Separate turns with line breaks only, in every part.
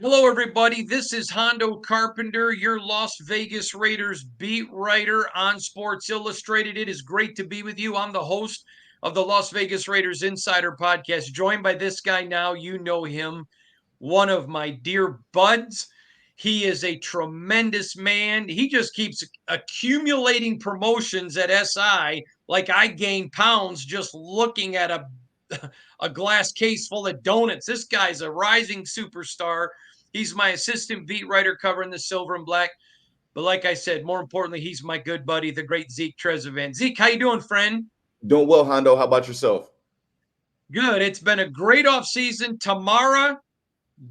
Hello, everybody. This is Hondo Carpenter, your Las Vegas Raiders beat writer on Sports Illustrated. It is great to be with you. I'm the host of the Las Vegas Raiders Insider Podcast, joined by this guy now. You know him, one of my dear buds. He is a tremendous man. He just keeps accumulating promotions at SI like I gain pounds just looking at a glass case full of donuts. This guy's a rising superstar. He's my assistant beat writer covering the silver and black. But like I said, more importantly, he's my good buddy, the great Zeke Trezevan. Zeke, how you doing, friend?
Doing well, Hondo. How about yourself?
Good. It's been a great offseason. Tomorrow,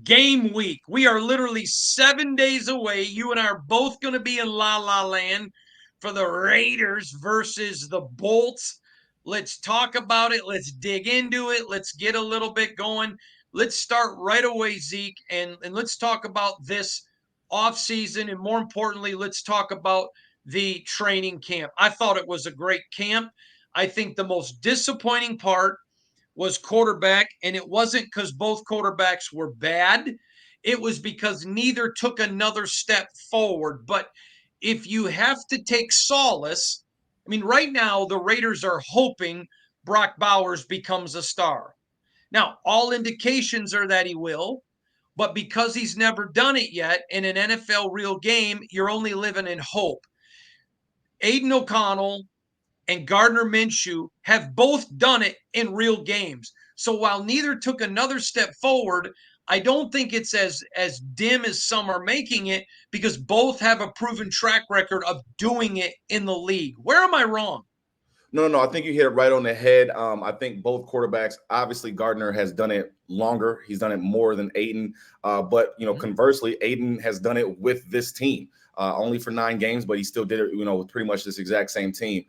game week. We are literally 7 days away. You and I are both going to be in La La Land for the Raiders versus the Bolts. Let's talk about it. Let's dig into it. Let's get a little bit going. Let's start right away, Zeke, and let's talk about this offseason. And more importantly, let's talk about the training camp. I thought it was a great camp. I think the most disappointing part was quarterback, and it wasn't because both quarterbacks were bad. It was because neither took another step forward. But if you have to take solace, I mean, right now the Raiders are hoping Brock Bowers becomes a star. Now, all indications are that he will, but because he's never done it yet in an NFL real game, you're only living in hope. Aiden O'Connell and Gardner Minshew have both done it in real games. So while neither took another step forward, I don't think it's as dim as some are making it because both have a proven track record of doing it in the league. Where am I wrong?
No. I think you hit it right on the head. I think both quarterbacks. Obviously, Gardner has done it longer. He's done it more than Aiden. But
Mm-hmm.
conversely, Aiden has done it with this team. Only for 9 games, but he still did it. With pretty much this exact same team,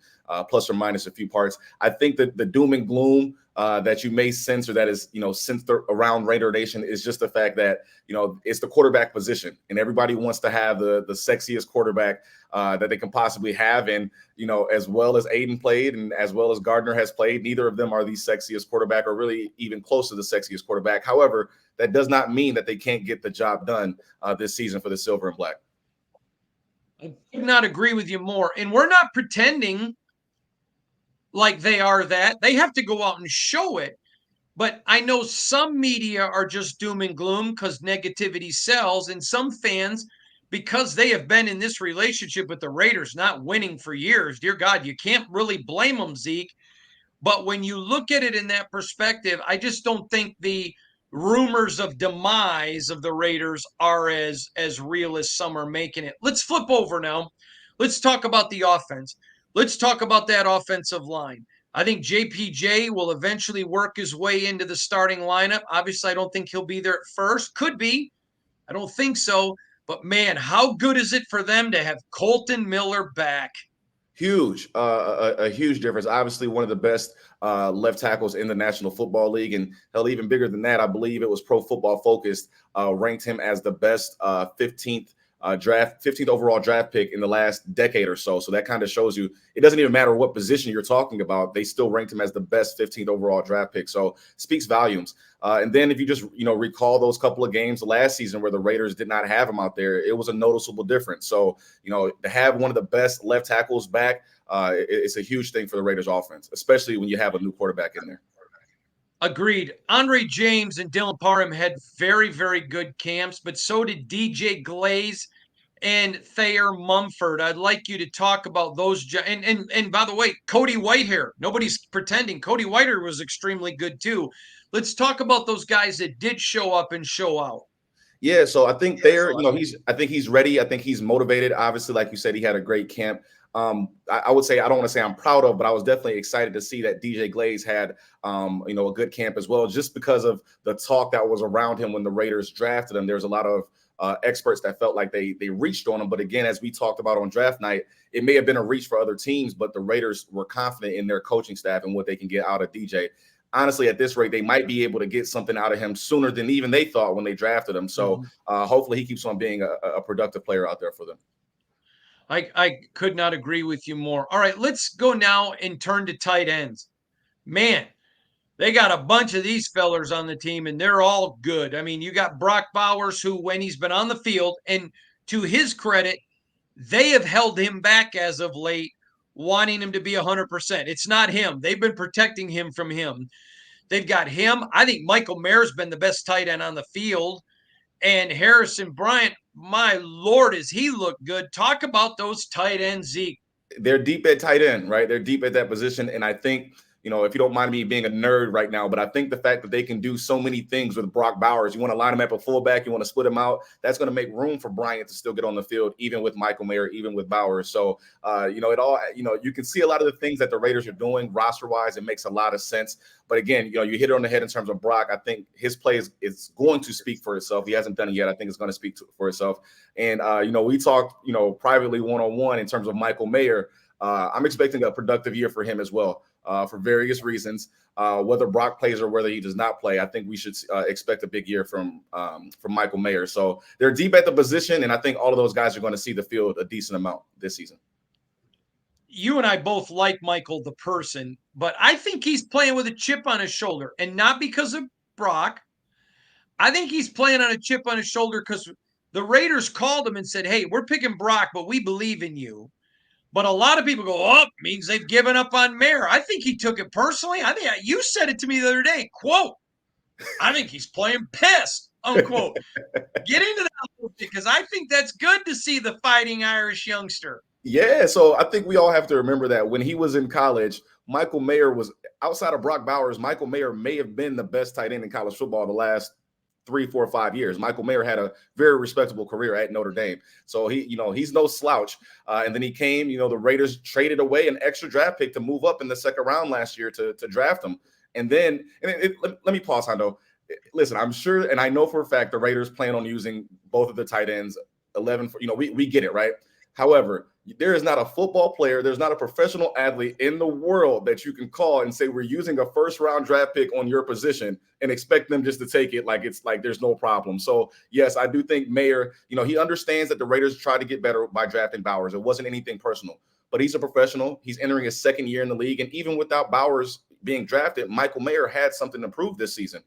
plus or minus a few parts. I think that the doom and gloom that you may sense, or that is sensed around Raider Nation, is just the fact that it's the quarterback position, and everybody wants to have the sexiest quarterback that they can possibly have. And as well as Aiden played and as well as Gardner has played, neither of them are the sexiest quarterback or really even close to the sexiest quarterback. However, that does not mean that they can't get the job done this season for the Silver and Black.
I could not agree with you more. And we're not pretending like they are that. They have to go out and show it. But I know some media are just doom and gloom because negativity sells, and some fans, because they have been in this relationship with the Raiders, not winning for years, dear God, you can't really blame them, Zeke. But when you look at it in that perspective, I just don't think the rumors of demise of the Raiders are as real as some are making it. Let's flip over now. Let's talk about the offense. Let's talk about that offensive line. I think JPJ will eventually work his way into the starting lineup. Obviously, I don't think he'll be there at first. Could be. I don't think so. But man, how good is it for them to have Colton Miller back?
Huge, a huge difference. Obviously, one of the best left tackles in the National Football League, and hell, even bigger than that, I believe it was Pro Football Focused ranked him as the best 15th overall draft pick in the last decade or so. So that kind of shows you it doesn't even matter what position you're talking about; they still ranked him as the best 15th overall draft pick. So speaks volumes. And then if you just recall those couple of games last season where the Raiders did not have him out there, it was a noticeable difference. So to have one of the best left tackles back, it's a huge thing for the Raiders offense, especially when you have a new quarterback in there.
Agreed. Andre James and Dylan Parham had very, very good camps, but so did DJ Glaze and Thayer Mumford. I'd like you to talk about those. And by the way, Cody Whitehair. Nobody's pretending. Cody Whitehair was extremely good too. Let's talk about those guys that did show up and show out.
Yeah, so I think I think he's ready. I think he's motivated. Obviously, like you said, he had a great camp. I would say I don't want to say I'm proud of, but I was definitely excited to see that DJ Glaze had a good camp as well, just because of the talk that was around him when the Raiders drafted him. There's a lot of experts that felt like they reached on him, but again, as we talked about on draft night, it may have been a reach for other teams, but the Raiders were confident in their coaching staff and what they can get out of DJ. Honestly, at this rate, they might be able to get something out of him sooner than even they thought when they drafted him. So
Mhm.
hopefully he keeps on being a productive player out there for them.
I could not agree with you more. All right, let's go now and turn to tight ends. Man, They got a bunch of these fellers on the team, and they're all good. I mean, you got Brock Bowers, who, when he's been on the field, and to his credit, they have held him back as of late, wanting him to be 100%. It's not him. They've been protecting him from him. They've got him. I think Michael Mayer's been the best tight end on the field. And Harrison Bryant, my Lord, has he looked good. Talk about those tight ends, Zeke.
They're deep at tight end, right? They're deep at that position. And I think, if you don't mind me being a nerd right now, but I think the fact that they can do so many things with Brock Bowers, you want to line him up a fullback, you want to split him out, that's going to make room for Bryant to still get on the field, even with Michael Mayer, even with Bowers. So, it all, you can see a lot of the things that the Raiders are doing roster wise. It makes a lot of sense. But again, you hit it on the head in terms of Brock. I think his play is going to speak for itself. He hasn't done it yet. I think it's going to speak for itself. And, we talked, privately one-on-one in terms of Michael Mayer. I'm expecting a productive year for him as well, for various reasons. Whether Brock plays or whether he does not play, I think we should expect a big year from Michael Mayer. So they're deep at the position, and I think all of those guys are going to see the field a decent amount this season.
You and I both like Michael the person, but I think he's playing with a chip on his shoulder, and not because of Brock. I think he's playing on a chip on his shoulder because the Raiders called him and said, "Hey, we're picking Brock, but we believe in you." But a lot of people go, "Oh, means they've given up on Mayer." I think he took it personally. I think you said it to me the other day. Quote, "I think he's playing pissed." Unquote. Get into that a little bit because I think that's good to see the fighting Irish youngster.
Yeah, so I think we all have to remember that when he was in college, Michael Mayer was outside of Brock Bowers. Michael Mayer may have been the best tight end in college football the last 3, 4, 5 years. Michael Mayer had a very respectable career at Notre Dame. So he's no slouch. And then he came, the Raiders traded away an extra draft pick to move up in the second round last year to draft him. And then, let me pause, Hondo. Listen, I'm sure, and I know for a fact the Raiders plan on using both of the tight ends, 11, we get it, right? However, there is not a football player, there's not a professional athlete in the world that you can call and say, we're using a first-round draft pick on your position and expect them just to take it like it's like there's no problem. So, yes, I do think Mayer, he understands that the Raiders tried to get better by drafting Bowers. It wasn't anything personal, but he's a professional. He's entering his second year in the league, and even without Bowers being drafted, Michael Mayer had something to prove this season.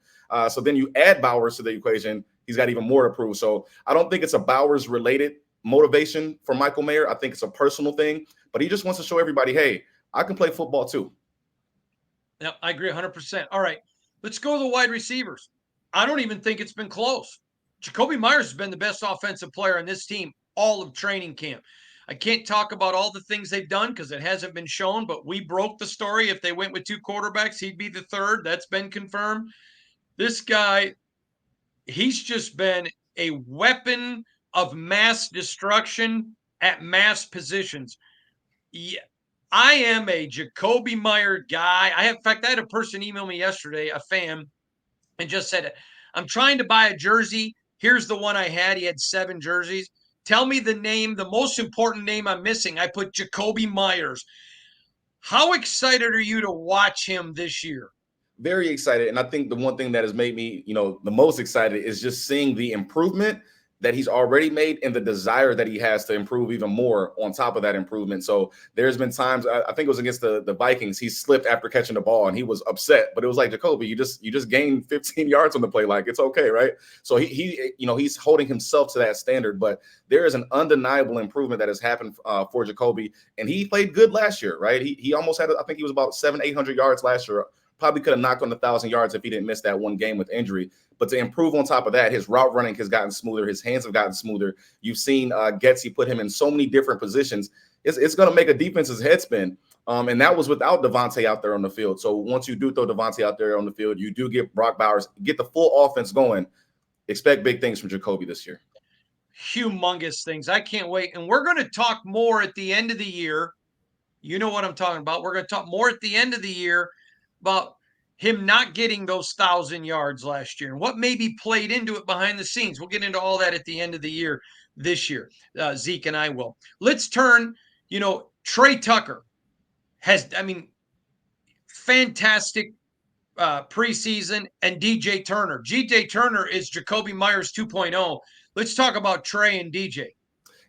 So then you add Bowers to the equation, he's got even more to prove. So I don't think it's a Bowers-related motivation for Michael Mayer. I think it's a personal thing, but he just wants to show everybody, hey, I can play football too.
Yeah, I agree 100%. All right, let's go to the wide receivers. I don't even think it's been close. Jakobi Meyers has been the best offensive player on this team all of training camp. I can't talk about all the things they've done because it hasn't been shown, but we broke the story. If they went with two quarterbacks, he'd be the third. That's been confirmed. This guy, he's just been a weapon of mass destruction at mass positions. Yeah, I am a Jakobi Meyer guy. In fact, I had a person email me yesterday, a fan, and just said, "I'm trying to buy a jersey. Here's the one I had. He had 7 jerseys. Tell me the name, the most important name I'm missing." I put Jakobi Meyers. How excited are you to watch him this year?
Very excited. And I think the one thing that has made me, the most excited is just seeing the improvement that he's already made and the desire that he has to improve even more on top of that improvement. So there's been times, I think it was against the Vikings, he slipped after catching the ball and he was upset, but it was like, Jakobi, you just gained 15 yards on the play. Like, it's okay, right? So he's holding himself to that standard, but there is an undeniable improvement that has happened for Jakobi. And he played good last year, right? He almost had, I think he was about 700-800 yards last year. Probably could have knocked on 1,000 yards if he didn't miss that one game with injury. But to improve on top of that, his route running has gotten smoother. His hands have gotten smoother. You've seen Getsy put him in so many different positions. It's going to make a defense's head spin. And that was without Devontae out there on the field. So once you do throw Devontae out there on the field, you do get Brock Bowers, get the full offense going. Expect big things from Jakobi this year.
Humongous things. I can't wait. And we're going to talk more at the end of the year. You know what I'm talking about. We're going to talk more at the end of the year about him not getting those 1,000 yards last year and what maybe played into it behind the scenes. We'll get into all that at the end of the year this year. Zeke and I will. Let's turn, Trey Tucker has, fantastic preseason, and DJ Turner. DJ Turner is Jakobi Meyers 2.0. Let's talk about Trey and DJ.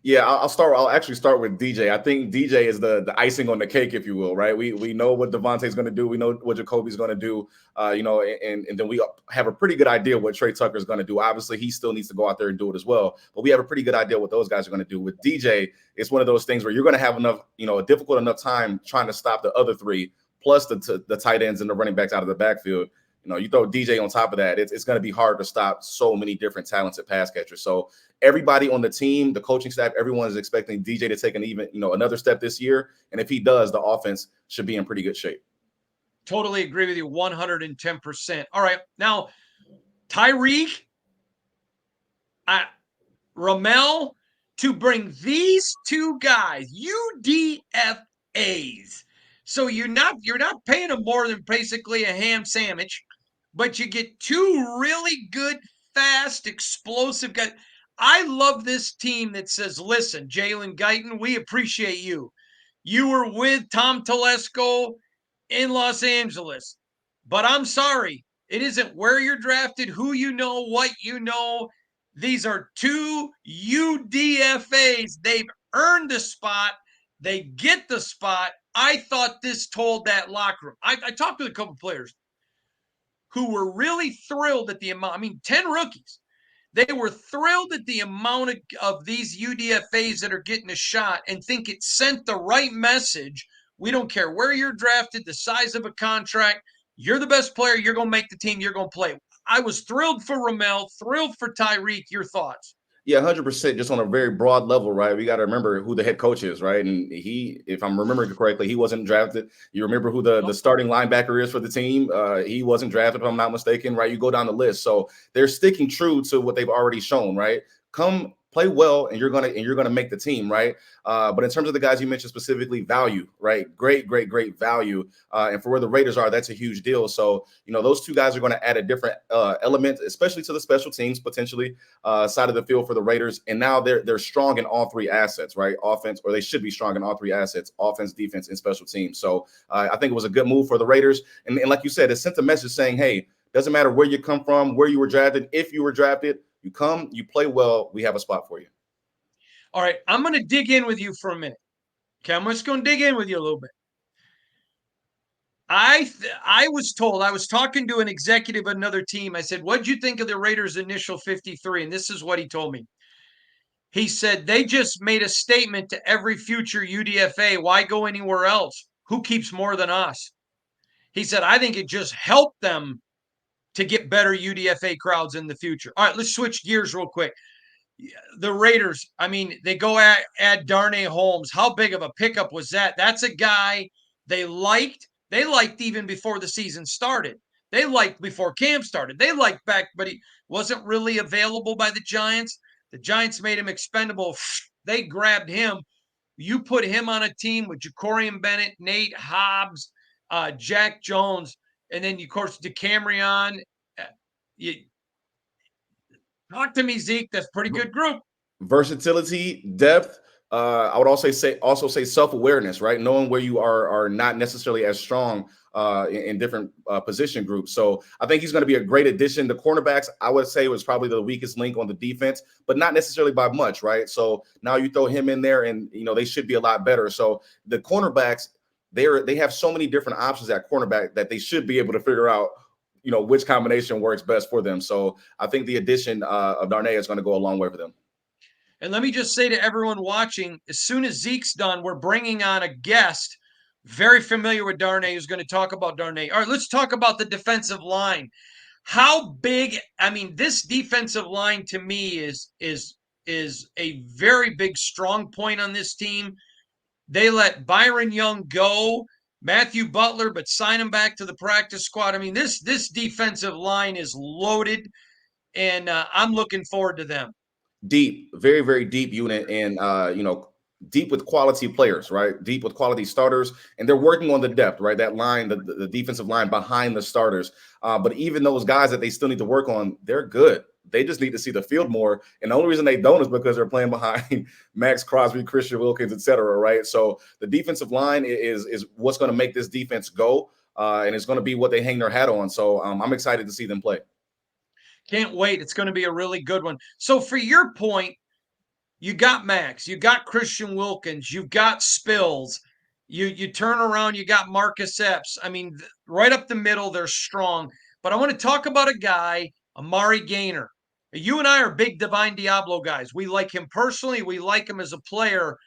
Yeah, I'll start. I'll actually start with DJ. I think DJ is the icing on the cake, if you will, right? We know what Devontae's going to do. We know what Jacoby's going to do. And then we have a pretty good idea what Trey Tucker's going to do. Obviously, he still needs to go out there and do it as well. But we have a pretty good idea what those guys are going to do. With DJ, it's one of those things where you're going to have enough, a difficult enough time trying to stop the other three, plus the tight ends and the running backs out of the backfield. You throw DJ on top of that, it's going to be hard to stop so many different talented pass catchers. So everybody on the team, the coaching staff, everyone is expecting DJ to take another step this year. And if he does, the offense should be in pretty good shape.
Totally agree with you 110%. All right. Now, Tyreek, Ramel, to bring these two guys, UDFAs. So you're not paying them more than basically a ham sandwich, but you get two really good, fast, explosive guys. I love this team that says, listen, Jalen Guyton, we appreciate you. You were with Tom Telesco in Los Angeles. But I'm sorry, it isn't where you're drafted, who you know, what you know. These are two UDFAs. They've earned the spot. They get the spot. I thought this told that locker room. I talked to a couple players who were really thrilled at the amount. I mean, 10 rookies. They were thrilled at the amount of these UDFAs that are getting a shot and think it sent the right message. We don't care where you're drafted, the size of a contract. You're the best player. You're going to make the team. You're going to play. I was thrilled for Ramel, thrilled for Tyreek. Your thoughts?
Yeah, 100%. Just on a very broad level, right? We got to remember who the head coach is, right? And he, if I'm remembering correctly, he wasn't drafted. You remember who the starting linebacker is for the team? He wasn't drafted, if I'm not mistaken, right? You go down the list, so they're sticking true to what they've already shown, right? Come play well, and you're gonna make the team, right? But in terms of the guys you mentioned specifically, value, right? Great value, and for where the Raiders are, that's a huge deal. So those two guys are going to add a different element, especially to the special teams potentially side of the field for the Raiders. And now they're strong in all three assets, right? Offense, or they should be strong in all three assets: offense, defense, and special teams. So I think it was a good move for the Raiders. And like you said, it sent a message saying, hey, doesn't matter where you come from, where you were drafted. If you were drafted, you come, you play well, we have a spot for you.
All right, I'm going to dig in with you for a minute. Okay, I'm just going to dig in with you a little bit. I was told, I was talking to an executive of another team. I said, "What'd you think of the Raiders' initial 53?" And this is what he told me. He said, "They just made a statement to every future UDFA. Why go anywhere else? Who keeps more than us?" He said, "I think it just helped them to get better UDFA crowds in the future." All right, let's switch gears real quick. The Raiders, I mean, they go add Darnay Holmes. How big of a pickup was that? That's a guy they liked. They liked even before the season started. They liked before camp started. They liked back, but he wasn't really available by the Giants. The Giants made him expendable. They grabbed him. You put him on a team with Jacorian Bennett, Nate Hobbs, Jack Jones, and then, of course, DeCamerion. You, talk to me, Zeke. That's a pretty good group.
Versatility, depth. I would also say self-awareness, right? Knowing where you are not necessarily as strong in different position groups. So I think he's going to be a great addition. The cornerbacks, I would say, was probably the weakest link on the defense, but not necessarily by much, right? So now you throw him in there, and they should be a lot better. So the cornerbacks, they have so many different options at cornerback that they should be able to figure out which combination works best for them. So I think the addition of Darnay is going to go a long way for them.
And let me just say to everyone watching, as soon as Zeke's done, we're bringing on a guest very familiar with Darnay who's going to talk about Darnay. All right, let's talk about the defensive line. How big? I mean, this defensive line to me is a very big strong point on this team. They let Byron Young go, Matthew Butler, but sign him back to the practice squad. I mean, this defensive line is loaded, and I'm looking forward to them.
Deep, very, very deep unit, and deep with quality players, right? Deep with quality starters, and they're working on the depth, right? That line, the defensive line behind the starters. But even those guys that they still need to work on, they're good. They just need to see the field more. And the only reason they don't is because they're playing behind Max Crosby, Christian Wilkins, et cetera, right? So the defensive line is what's going to make this defense go, and it's going to be what they hang their hat on. So I'm excited to see them play.
Can't wait. It's going to be a really good one. So, for your point, You got Max, you got Christian Wilkins, you've got Spills. You turn around, you got Marcus Epps. I mean, right up the middle, they're strong. But I want to talk about a guy, Amari Gaynor. You and I are big Divine Diablo guys. We like him personally. We like him as a player.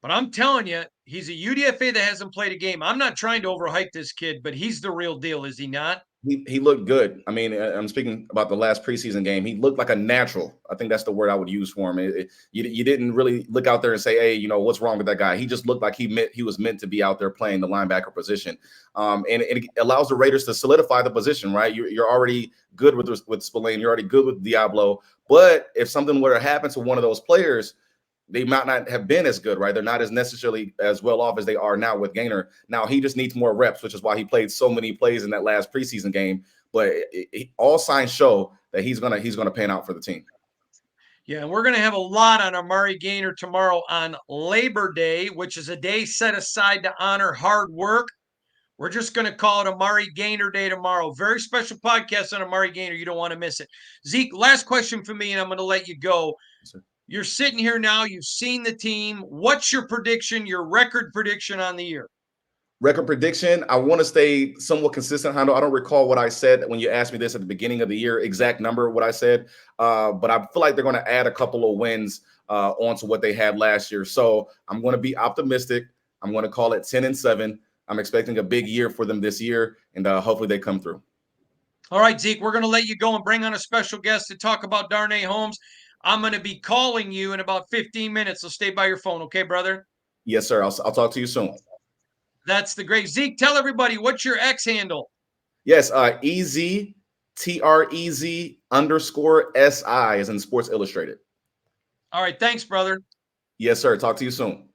But I'm telling you, he's a UDFA that hasn't played a game. I'm not trying to overhype this kid, but he's the real deal, is he not?
He looked good. I mean, I'm speaking about the last preseason game. He looked like a natural. I think that's the word I would use for him. You didn't really look out there and say, hey, what's wrong with that guy? He just looked like he was meant to be out there playing the linebacker position. And it allows the Raiders to solidify the position, right? You're already good with Spillane. You're already good with Diablo. But if something were to happen to one of those players, they might not have been as good, right? They're not as necessarily as well off as they are now with Gaynor. Now he just needs more reps, which is why he played so many plays in that last preseason game. But all signs show that he's gonna pan out for the team.
Yeah, and we're going to have a lot on Amari Gaynor tomorrow on Labor Day, which is a day set aside to honor hard work. We're just going to call it Amari Gaynor Day tomorrow. Very special podcast on Amari Gaynor. You don't want to miss it. Zeke, last question for me, and I'm going to let you go.
Yes, sir.
You're sitting here now. You've seen the team. What's your prediction, your record prediction on the year?
Record prediction. I want to stay somewhat consistent. I don't recall what I said when you asked me this at the beginning of the year, exact number what I said. But I feel like they're going to add a couple of wins onto what they had last year. So I'm going to be optimistic. I'm going to call it 10-7. I'm expecting a big year for them this year, and hopefully they come through.
All right, Zeke, we're going to let you go and bring on a special guest to talk about Darnay Holmes. I'm going to be calling you in about 15 minutes, so stay by your phone, okay, brother?
Yes, sir. I'll talk to you soon.
That's the great. Zeke, tell everybody, what's your X handle?
Yes, EZTREZ_SI is in Sports Illustrated.
All right, thanks, brother.
Yes, sir. Talk to you soon.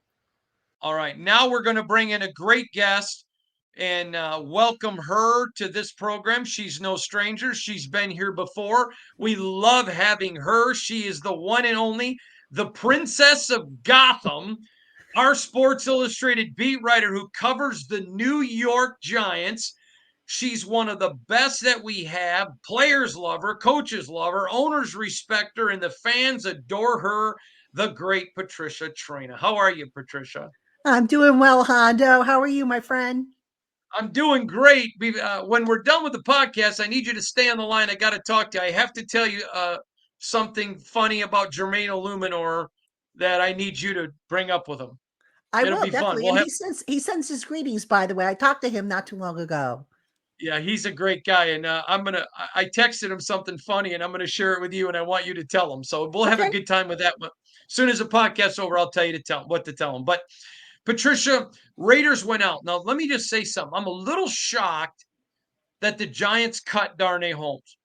All right, now we're going to bring in a great guest and welcome her to this program. She's no stranger. She's been here before. We love having her. She is the one and only, the Princess of Gotham, our Sports Illustrated beat writer who covers the New York Giants. She's one of the best that we have. Players love her, coaches love her, owners respect her, and the fans adore her, the great Patricia Traina. How are you, Patricia?
I'm doing well, Hondo. How are you, my friend?
I'm doing great. When we're done with the podcast, I need you to stay on the line. I got to talk to you. I have to tell you something funny about Jermaine Illuminor that I need you to bring up with him.
I
It'll
will
be fun.
definitely. And he sends his greetings, by the way. I talked to him not too long ago.
Yeah, he's a great guy, and I texted him something funny, and I'm gonna share it with you, and I want you to tell him. So we'll have a
Okay.
good time with that one. As soon as the podcast's over, I'll tell you to tell what to tell him. But Patricia, Raiders went out. Now let me just say something. I'm a little shocked that the Giants cut Darnay Holmes.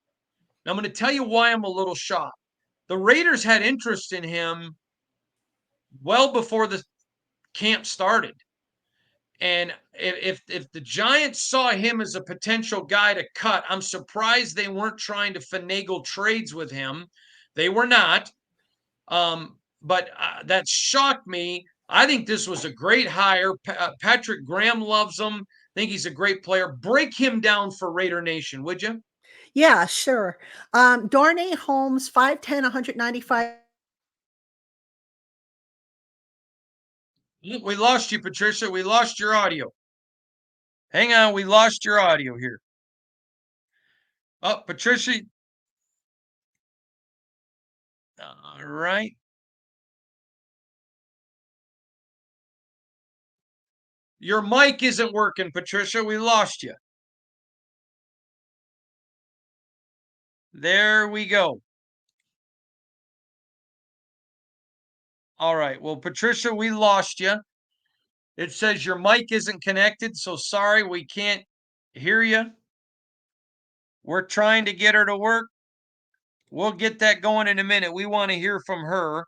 Now I'm going to tell you why I'm a little shocked. The Raiders had interest in him well before the camp started. And if the Giants saw him as a potential guy to cut, I'm surprised they weren't trying to finagle trades with him. They were not. But that shocked me. I think this was a great hire. Patrick Graham loves him. I think he's a great player. Break him down for Raider Nation, would you?
Yeah, sure. Darnay Holmes, 5'10", 195.
We lost you, Patricia. We lost your audio. Hang on, we lost your audio here. Oh, Patricia. All right. Your mic isn't working, Patricia. We lost you. There we go. All right. Well, Patricia, we lost you. It says your mic isn't connected, so sorry, we can't hear you. We're trying to get her to work. We'll get that going in a minute. We want to hear from her.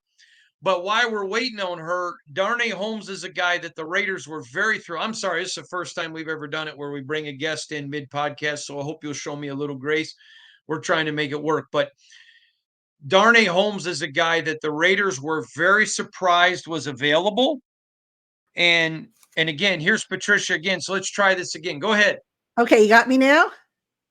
But while we're waiting on her, Darnay Holmes is a guy that the Raiders were very thrilled. I'm sorry, this is the first time we've ever done it where we bring a guest in mid-podcast, so I hope you'll show me a little grace. We're trying to make it work. But Darnay Holmes is a guy that the Raiders were very surprised was available. And again, here's Patricia again. So let's try this again. Go ahead.
Okay, you got me now?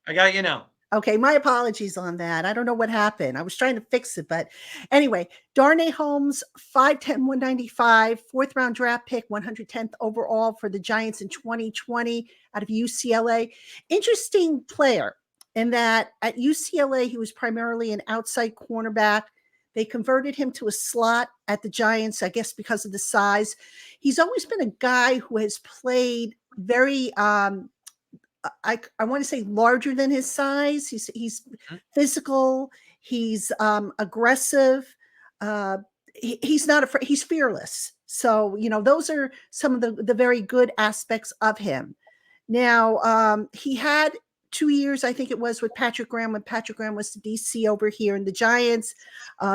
I got you now.
Okay, my apologies on that. I don't know what happened. I was trying to fix it, but anyway, Darnay Holmes, 5'10", 195, fourth round draft pick, 110th overall for the Giants in 2020 out of UCLA. Interesting player in that at UCLA, he was primarily an outside cornerback. They converted him to a slot at the Giants, I guess because of the size. He's always been a guy who has played very I want to say larger than his size. He's physical. He's aggressive. Uh, he's not afraid. He's fearless. So those are some of the very good aspects of him. Now he had 2 years, I think it was, with Patrick Graham when Patrick Graham was the DC over here in the Giants.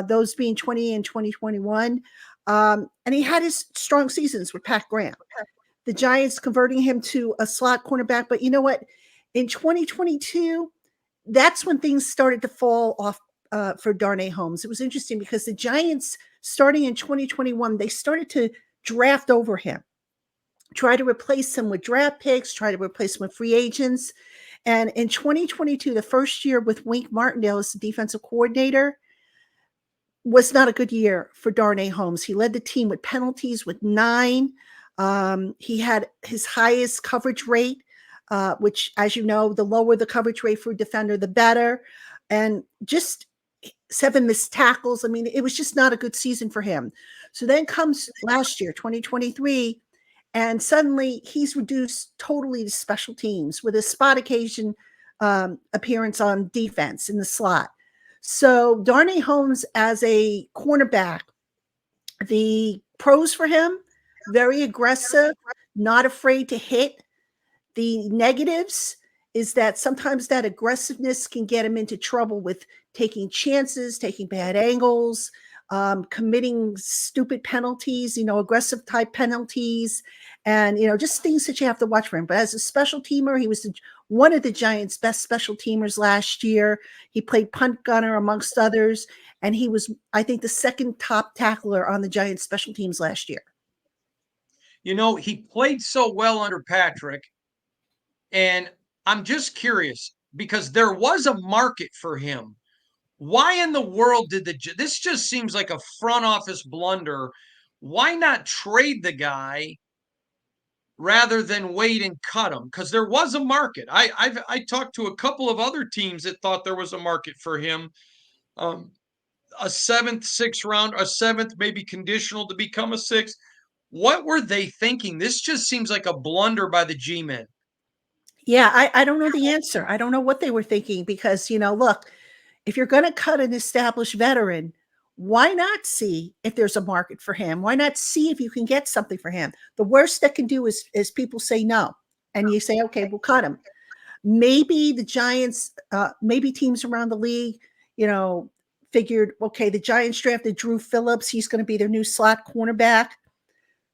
Those being 20 and 2021, and he had his strong seasons with Pat Graham. The Giants converting him to a slot cornerback. But you know what? In 2022, that's when things started to fall off for Darnay Holmes. It was interesting because the Giants, starting in 2021, they started to draft over him, try to replace him with draft picks, try to replace him with free agents. And in 2022, the first year with Wink Martindale as the defensive coordinator, was not a good year for Darnay Holmes. He led the team with penalties with 9. He had his highest coverage rate, which, as you know, the lower the coverage rate for a defender, the better. And just 7 missed tackles. I mean, it was just not a good season for him. So then comes last year, 2023, and suddenly he's reduced totally to special teams with a spot occasion appearance on defense in the slot. So Darnay Holmes as a cornerback, the pros for him, very aggressive, not afraid to hit. The negatives is that sometimes that aggressiveness can get him into trouble with taking chances, taking bad angles, committing stupid penalties, aggressive type penalties, and just things that you have to watch for him. But as a special teamer, he was one of the Giants' best special teamers last year. He played punt gunner amongst others, and he was, I think, the second top tackler on the Giants' special teams last year.
He played so well under Patrick, and I'm just curious because there was a market for him. Why in the world did this just seems like a front office blunder? Why not trade the guy rather than wait and cut him? Because there was a market. I talked to a couple of other teams that thought there was a market for him. A 7th, 6th round, a 7th, maybe conditional to become a 6th. What were they thinking? This just seems like a blunder by the G-men.
Yeah, I don't know the answer. I don't know what they were thinking because, look, if you're going to cut an established veteran, why not see if there's a market for him? Why not see if you can get something for him? The worst that can do is people say no. And you say, okay, we'll cut him. Maybe the Giants, maybe teams around the league, figured, okay, the Giants drafted Drew Phillips. He's going to be their new slot cornerback.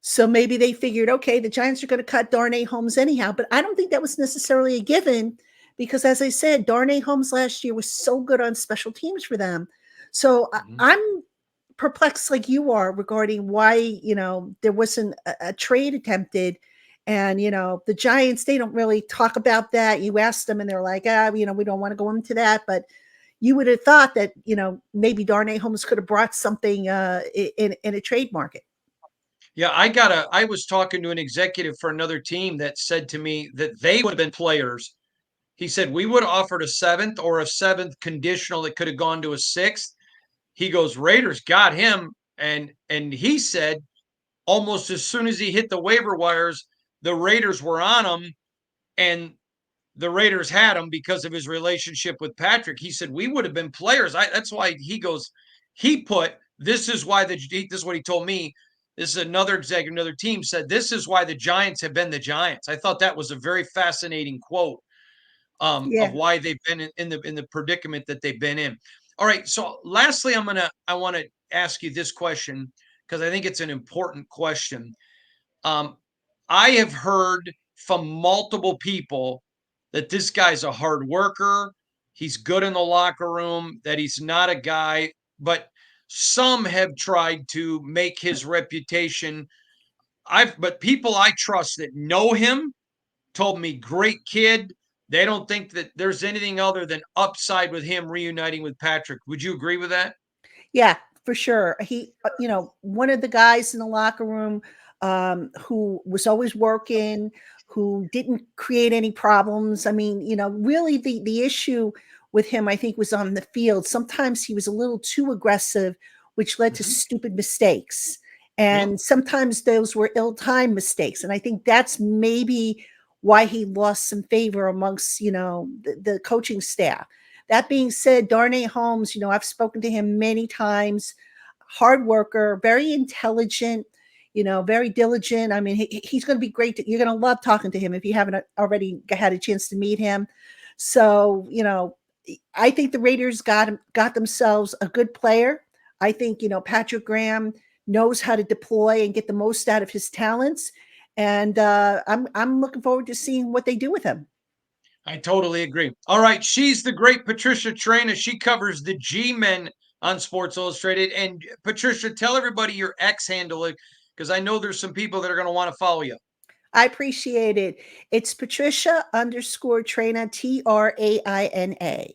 So maybe they figured, okay, the Giants are going to cut Darnay Holmes anyhow. But I don't think that was necessarily a given because, as I said, Darnay Holmes last year was so good on special teams for them. So I'm perplexed like you are regarding why, there wasn't a trade attempted. And, the Giants, they don't really talk about that. You ask them and they're like, we don't want to go into that. But you would have thought that, maybe Darnay Holmes could have brought something in a trade market.
Yeah, I was talking to an executive for another team that said to me that they would have been players. He said, we would have offered a 7th or a 7th conditional that could have gone to a 6th. He goes, Raiders got him. And he said almost as soon as he hit the waiver wires, the Raiders were on him and the Raiders had him because of his relationship with Patrick. He said, we would have been players. That's why he goes, this is why this is what he told me. This is another executive, another team said, this is why the Giants have been the Giants. I thought that was a very fascinating quote of
Yeah.
why they've been in the predicament that they've been in. All right. So lastly, I want to ask you this question because I think it's an important question. I have heard from multiple people that this guy's a hard worker. He's good in the locker room, that he's not a guy, but some have tried to make his reputation. But people I trust that know him told me great kid, they don't think that there's anything other than upside with him reuniting with Patrick. Would you agree with that?
Yeah, for sure. He, one of the guys in the locker room, who was always working, who didn't create any problems. I mean, really the issue with him, I think, was on the field. Sometimes he was a little too aggressive, which led to
Mhm.
stupid mistakes.
Yep.
And sometimes those were ill-timed mistakes. And I think that's maybe why he lost some favor amongst, the coaching staff. That being said, Darnay Holmes, I've spoken to him many times. Hard worker, very intelligent, very diligent. I mean, he's going to be great. You're going to love talking to him if you haven't already had a chance to meet him. So, I think the Raiders got themselves a good player. I think, Patrick Graham knows how to deploy and get the most out of his talents. And I'm looking forward to seeing what they do with him.
I totally agree. All right, she's the great Patricia Traina. She covers the G-men on Sports Illustrated. And Patricia, tell everybody your X handle because I know there's some people that are going to want to follow you.
I appreciate it. It's Patricia_Traina, Traina.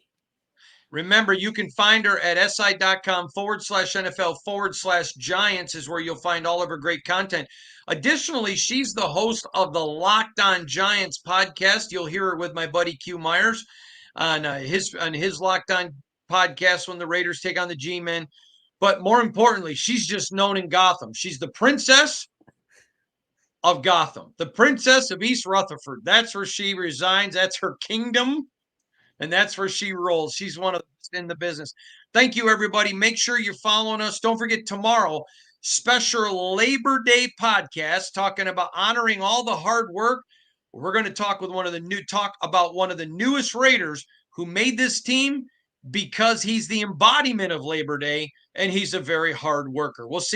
Remember, you can find her at si.com/NFL/Giants is where you'll find all of her great content. Additionally, she's the host of the Locked On Giants podcast. You'll hear her with my buddy Q Myers on his Locked On podcast when the Raiders take on the G-men. But more importantly, she's just known in Gotham. She's the princess of Gotham, the princess of East Rutherford. That's where she resides. That's her kingdom, and that's where she rolls. She's one of the best in the business. Thank you, everybody. Make sure you're following us. Don't forget tomorrow, special Labor Day podcast talking about honoring all the hard work. We're going to talk about one of the newest Raiders who made this team because he's the embodiment of Labor Day and he's a very hard worker. We'll see.